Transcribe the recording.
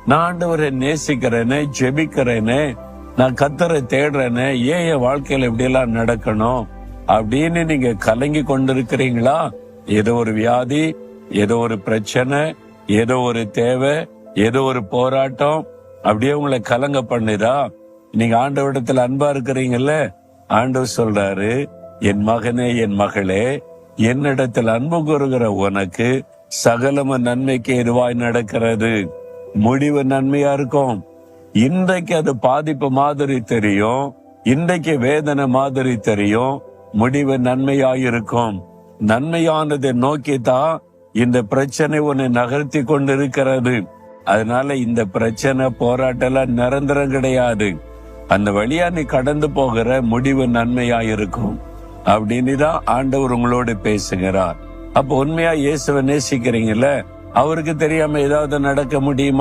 நான் ஆண்டவரை நேசிக்கிறேனே, ஜெபிக்கிறேனே, நான் கர்த்தரை தேடுறேனே, ஏன் என் வாழ்க்கையில இப்படி எல்லாம் நடக்கணும் அப்படின்னு நீங்க கலங்கி கொண்டிருக்கிறீங்களா? ஏதோ ஒரு வியாதி, ஏதோ ஒரு பிரச்சனை, ஏதோ ஒரு தேவை, ஏதோ ஒரு போராட்டம் அப்படியே உங்களை கலங்க பண்ணுதா? நீங்க ஆண்டவரிடத்துல அன்பா இருக்கிறீங்கல்ல, ஆண்டவர் சொல்றாரு, என் மகனே, என் மகளே, என்னிடத்தில் அன்பு கூறுகிற உனக்கு சகலமும் நன்மைக்கு எதுவாய் நடக்கிறது. முடிவு நன்மையா இருக்கும். இன்றைக்கு அது பாதிப்பு மாதிரி தெரியும், இன்றைக்கு வேதனை மாதிரி தெரியும், முடிவு நன்மையாயிருக்கும். நன்மையானதை நோக்கித்தான் இந்த பிரச்சனை உன்னை நகர்த்தி கொண்டிருக்கிறது. அதனால இந்த பிரச்சனை, போராட்டம் நிரந்தரம் கிடையாது. அந்த வழியா நீ கடந்து போகிற முடிவு நன்மையாயிருக்கும் அப்படின்னு தான் ஆண்டவர் உங்களோடு பேசுகிறார். அப்ப உண்மையா இயேசுவை நேசிக்கிறீங்கல்ல, அவருக்கு தெரியாம ஏதாவது நடக்க முடியுமா?